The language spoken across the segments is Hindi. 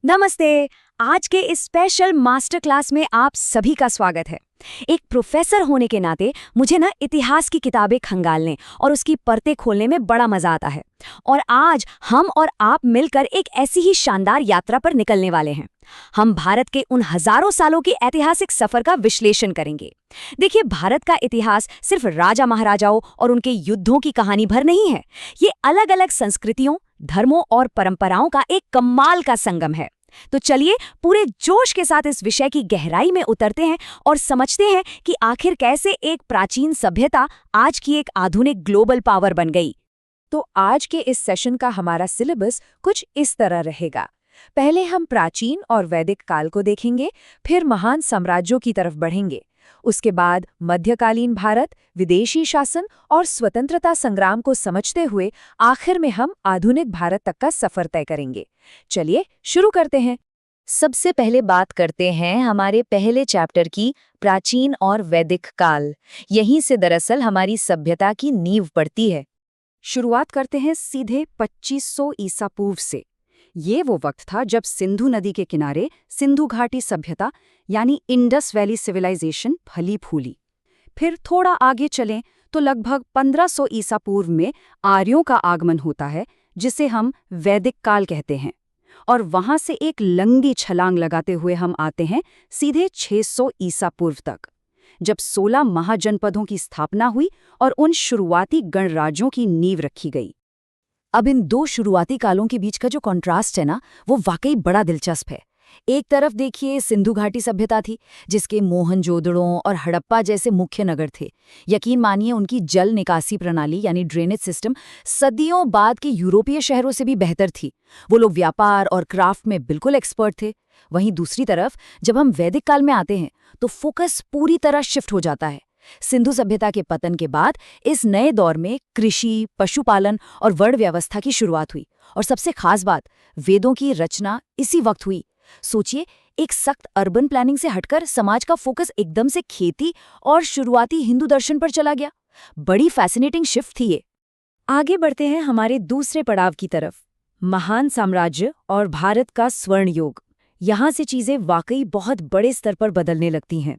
नमस्ते। आज के इस स्पेशल मास्टर क्लास में आप सभी का स्वागत है। एक प्रोफेसर होने के नाते मुझे ना इतिहास की किताबें खंगालने और उसकी परतें खोलने में बड़ा मजा आता है। और आज हम और आप मिलकर एक ऐसी ही शानदार यात्रा पर निकलने वाले हैं। हम भारत के उन हजारों सालों के ऐतिहासिक सफर का विश्लेषण करेंगे। देखिए, भारत का इतिहास सिर्फ राजा महाराजाओं और उनके युद्धों की कहानी भर नहीं है। ये अलग अलग संस्कृतियों, धर्मों और परंपराओं का एक कमाल का संगम है। तो चलिए पूरे जोश के साथ इस विषय की गहराई में उतरते हैं और समझते हैं कि आखिर कैसे एक प्राचीन सभ्यता आज की एक आधुनिक ग्लोबल पावर बन गई। तो आज के इस सेशन का हमारा सिलेबस कुछ इस तरह रहेगा। पहले हम प्राचीन और वैदिक काल को देखेंगे, फिर महान साम्राज्यों की तरफ बढ़ेंगे। उसके बाद मध्यकालीन भारत, विदेशी शासन और स्वतंत्रता संग्राम को समझते हुए आखिर में हम आधुनिक भारत तक का सफर तय करेंगे। चलिए शुरू करते हैं। सबसे पहले बात करते हैं हमारे पहले चैप्टर की, प्राचीन और वैदिक काल। यहीं से दरअसल हमारी सभ्यता की नींव पड़ती है। शुरुआत करते हैं सीधे 2500 ईसा पूर्व से। ये वो वक्त था जब सिंधु नदी के किनारे सिंधु घाटी सभ्यता यानी इंडस वैली सिविलाइजेशन फली फूली। फिर थोड़ा आगे चलें तो लगभग 1500 ईसा पूर्व में आर्यों का आगमन होता है, जिसे हम वैदिक काल कहते हैं। और वहां से एक लंबी छलांग लगाते हुए हम आते हैं सीधे 600 ईसा पूर्व तक, जब 16 महाजनपदों की स्थापना हुई और उन शुरुआती गणराज्यों की नींव रखी गई। अब इन दो शुरुआती कालों के बीच का जो कॉन्ट्रास्ट है ना, वो वाकई बड़ा दिलचस्प है। एक तरफ देखिए सिंधु घाटी सभ्यता थी, जिसके मोहनजोदड़ो और हड़प्पा जैसे मुख्य नगर थे। यकीन मानिए उनकी जल निकासी प्रणाली यानी ड्रेनेज सिस्टम सदियों बाद के यूरोपीय शहरों से भी बेहतर थी। वो लोग व्यापार और क्राफ्ट में बिल्कुल एक्सपर्ट थे। वहीं दूसरी तरफ जब हम वैदिक काल में आते हैं तो फोकस पूरी तरह शिफ्ट हो जाता है। सिंधु सभ्यता के पतन के बाद इस नए दौर में कृषि, पशुपालन और वर्ण व्यवस्था की शुरुआत हुई। और सबसे खास बात, वेदों की रचना इसी वक्त हुई। सोचिए, एक सख्त अर्बन प्लानिंग से हटकर समाज का फोकस एकदम से खेती और शुरुआती हिंदू दर्शन पर चला गया। बड़ी फैसिनेटिंग शिफ्ट थी ये। आगे बढ़ते हैं हमारे दूसरे पड़ाव की तरफ, महान साम्राज्य और भारत का स्वर्ण युग। यहाँ से चीजें वाकई बहुत बड़े स्तर पर बदलने लगती हैं।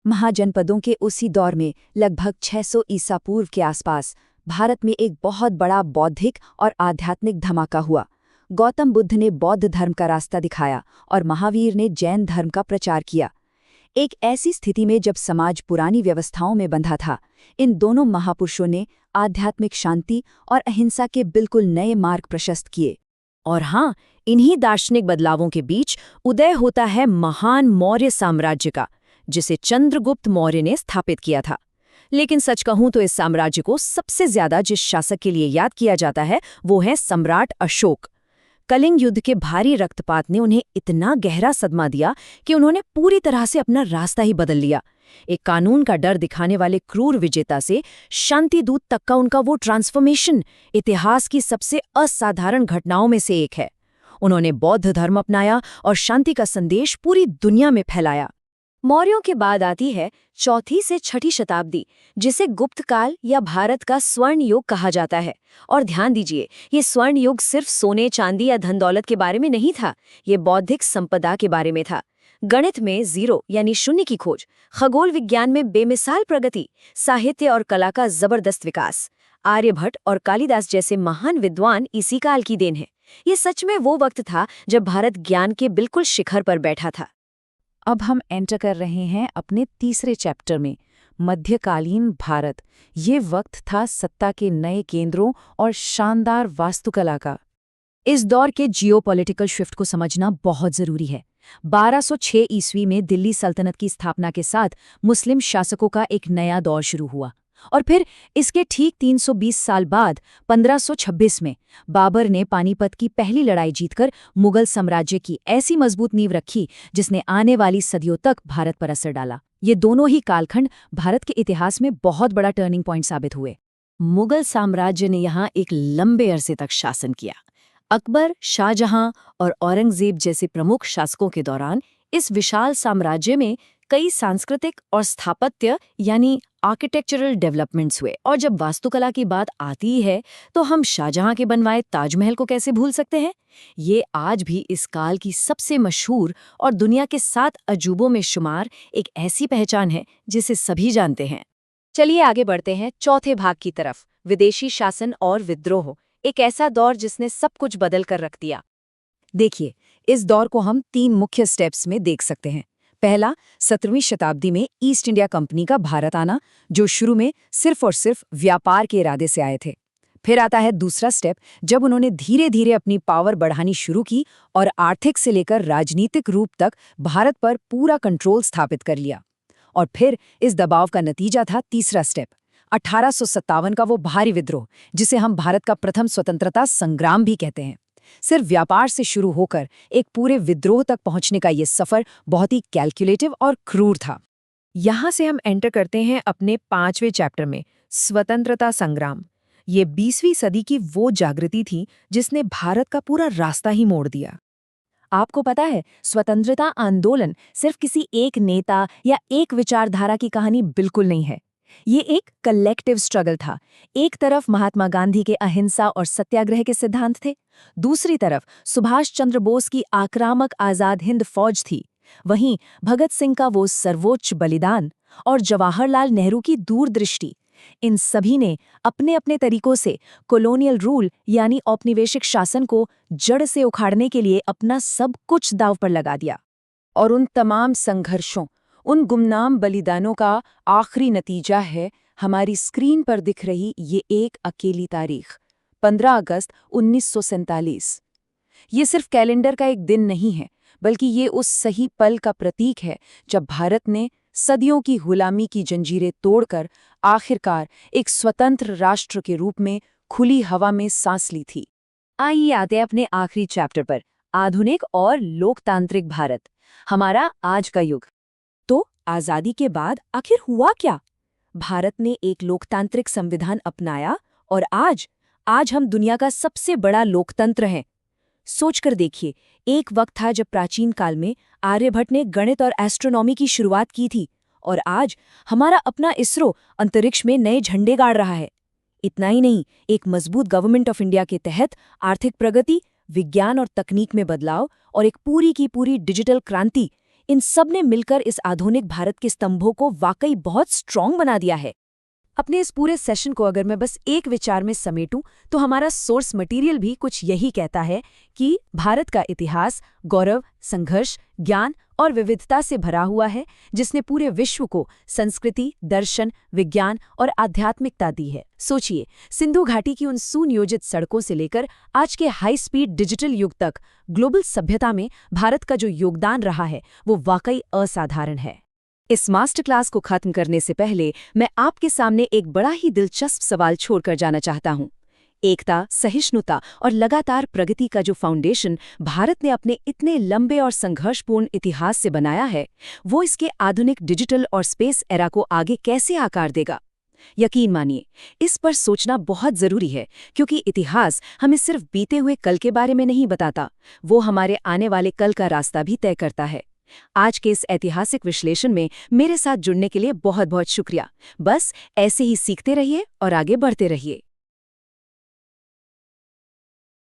महाजनपदों के उसी दौर में लगभग 600 ईसा पूर्व के आसपास भारत में एक बहुत बड़ा बौद्धिक और आध्यात्मिक धमाका हुआ। गौतम बुद्ध ने बौद्ध धर्म का रास्ता दिखाया और महावीर ने जैन धर्म का प्रचार किया। एक ऐसी स्थिति में जब समाज पुरानी व्यवस्थाओं में बंधा था, इन दोनों महापुरुषों ने आध्यात्मिक शांति और अहिंसा के बिल्कुल नए मार्ग प्रशस्त किए। और हाँ, इन्हीं दार्शनिक बदलावों के बीच उदय होता है महान मौर्य साम्राज्य का, जिसे चंद्रगुप्त मौर्य ने स्थापित किया था। लेकिन सच कहूं तो इस साम्राज्य को सबसे ज्यादा जिस शासक के लिए याद किया जाता है वो है सम्राट अशोक। कलिंग युद्ध के भारी रक्तपात ने उन्हें इतना गहरा सदमा दिया कि उन्होंने पूरी तरह से अपना रास्ता ही बदल लिया। एक कानून का डर दिखाने वाले क्रूर विजेता से शांति दूत तक का उनका वो ट्रांसफॉर्मेशन इतिहास की सबसे असाधारण घटनाओं में से एक है। उन्होंने बौद्ध धर्म अपनाया और शांति का संदेश पूरी दुनिया में फैलाया। मौर्यों के बाद आती है चौथी से छठी शताब्दी, जिसे गुप्त काल या भारत का स्वर्ण युग कहा जाता है। और ध्यान दीजिए, ये स्वर्ण युग सिर्फ सोने, चांदी या धन दौलत के बारे में नहीं था, ये बौद्धिक संपदा के बारे में था। गणित में जीरो यानी शून्य की खोज, खगोल विज्ञान में बेमिसाल प्रगति, साहित्य और कला का जबरदस्त विकास। आर्यभट्ट और कालिदास जैसे महान विद्वान इसी काल की देन है। ये सच में वो वक्त था जब भारत ज्ञान के बिल्कुल शिखर पर बैठा था। अब हम एंटर कर रहे हैं अपने तीसरे चैप्टर में, मध्यकालीन भारत। ये वक्त था सत्ता के नए केंद्रों और शानदार वास्तुकला का। इस दौर के जियोपॉलिटिकल शिफ्ट को समझना बहुत जरूरी है। 1206 ईस्वी में दिल्ली सल्तनत की स्थापना के साथ मुस्लिम शासकों का एक नया दौर शुरू हुआ। और फिर इसके ठीक 320 साल बाद 1526 में बाबर ने पानीपत की पहली लड़ाई जीतकर मुगल साम्राज्य की ऐसी मजबूत नींव रखी जिसने आने वाली सदियों तक भारत पर असर डाला। ये दोनों ही कालखंड भारत के इतिहास में बहुत बड़ा टर्निंग पॉइंट साबित हुए। मुगल साम्राज्य ने यहाँ एक लंबे अरसे तक शासन किया। अकबर, शाहजहां और औरंगजेब जैसे प्रमुख शासकों के दौरान इस विशाल साम्राज्य में कई सांस्कृतिक और स्थापत्य यानी आर्किटेक्चरल डेवलपमेंट्स हुए। और जब वास्तुकला की बात आती है तो हम शाहजहां के बनवाए ताजमहल को कैसे भूल सकते हैं। ये आज भी इस काल की सबसे मशहूर और दुनिया के 7 अजूबों में शुमार एक ऐसी पहचान है जिसे सभी जानते हैं। चलिए आगे बढ़ते हैं चौथे भाग की तरफ, विदेशी शासन और विद्रोह, एक ऐसा दौर जिसने सब कुछ बदल कर रख दिया। देखिए, इस दौर को हम 3 मुख्य स्टेप्स में देख सकते हैं। पहला, 17वीं शताब्दी में ईस्ट इंडिया कंपनी का भारत आना, जो शुरू में सिर्फ और सिर्फ व्यापार के इरादे से आए थे। फिर आता है दूसरा स्टेप, जब उन्होंने धीरे धीरे अपनी पावर बढ़ानी शुरू की और आर्थिक से लेकर राजनीतिक रूप तक भारत पर पूरा कंट्रोल स्थापित कर लिया। और फिर इस दबाव का नतीजा था तीसरा स्टेप, 1857 का वो भारी विद्रोह, जिसे हम भारत का प्रथम स्वतंत्रता संग्राम भी कहते हैं। सिर्फ व्यापार से शुरू होकर एक पूरे विद्रोह तक पहुंचने का ये सफर बहुत ही कैलकुलेटिव और क्रूर था। यहाँ से हम एंटर करते हैं अपने 5वें चैप्टर में, स्वतंत्रता संग्राम। ये 20वीं सदी की वो जागृति थी जिसने भारत का पूरा रास्ता ही मोड़ दिया। आपको पता है, स्वतंत्रता आंदोलन सिर्फ किसी एक नेता या एक विचारधारा की कहानी बिल्कुल नहीं है। ये एक कलेक्टिव स्ट्रगल था। एक तरफ महात्मा गांधी के अहिंसा और सत्याग्रह के सिद्धांत थे, दूसरी तरफ सुभाष चंद्र बोस की आक्रामक आजाद हिंद फौज थी, वहीं भगत सिंह का वो सर्वोच्च बलिदान और जवाहरलाल नेहरू की दूरदृष्टि। इन सभी ने अपने अपने तरीकों से कॉलोनियल रूल यानी औपनिवेशिक शासन को जड़ से उखाड़ने के लिए अपना सब कुछ दांव पर लगा दिया। और उन तमाम संघर्षों, उन गुमनाम बलिदानों का आखिरी नतीजा है हमारी स्क्रीन पर दिख रही ये एक अकेली तारीख, 15 अगस्त 1947। ये सिर्फ कैलेंडर का एक दिन नहीं है, बल्कि ये उस सही पल का प्रतीक है जब भारत ने सदियों की गुलामी की जंजीरें तोड़कर आखिरकार एक स्वतंत्र राष्ट्र के रूप में खुली हवा में सांस ली थी। आइए आते हैं अपने आखिरी चैप्टर पर, आधुनिक और लोकतांत्रिक भारत, हमारा आज का युग। तो आजादी के बाद आखिर हुआ क्या? भारत ने एक लोकतांत्रिक संविधान अपनाया और आज हम दुनिया का सबसे बड़ा लोकतंत्र हैं। सोचकर देखिए, एक वक्त था जब प्राचीन काल में आर्यभट्ट ने गणित और एस्ट्रोनॉमी की शुरुआत की थी, और आज हमारा अपना इसरो अंतरिक्ष में नए झंडे गाड़ रहा है। इतना ही नहीं, एक मजबूत गवर्नमेंट ऑफ इंडिया के तहत आर्थिक प्रगति, विज्ञान और तकनीक में बदलाव और एक पूरी की पूरी डिजिटल क्रांति, इन सब ने मिलकर इस आधुनिक भारत के स्तंभों को वाकई बहुत स्ट्रॉन्ग बना दिया है। अपने इस पूरे सेशन को अगर मैं बस एक विचार में समेटूं तो हमारा सोर्स मटेरियल भी कुछ यही कहता है कि भारत का इतिहास गौरव, संघर्ष, ज्ञान और विविधता से भरा हुआ है, जिसने पूरे विश्व को संस्कृति, दर्शन, विज्ञान और आध्यात्मिकता दी है। सोचिए, सिंधु घाटी की उन सुनियोजित सड़कों से लेकर आज के हाई स्पीड डिजिटल युग तक ग्लोबल सभ्यता में भारत का जो योगदान रहा है वो वाकई असाधारण है। इस मास्टर क्लास को खत्म करने से पहले मैं आपके सामने एक बड़ा ही दिलचस्प सवाल छोड़कर जाना चाहता हूँ। एकता, सहिष्णुता और लगातार प्रगति का जो फाउंडेशन भारत ने अपने इतने लंबे और संघर्षपूर्ण इतिहास से बनाया है, वो इसके आधुनिक डिजिटल और स्पेस एरा को आगे कैसे आकार देगा? यकीन मानिए, इस पर सोचना बहुत जरूरी है, क्योंकि इतिहास हमें सिर्फ बीते हुए कल के बारे में नहीं बताता, वो हमारे आने वाले कल का रास्ता भी तय करता है। आज के इस ऐतिहासिक विश्लेषण में मेरे साथ जुड़ने के लिए बहुत बहुत शुक्रिया। बस ऐसे ही सीखते रहिए और आगे बढ़ते रहिए।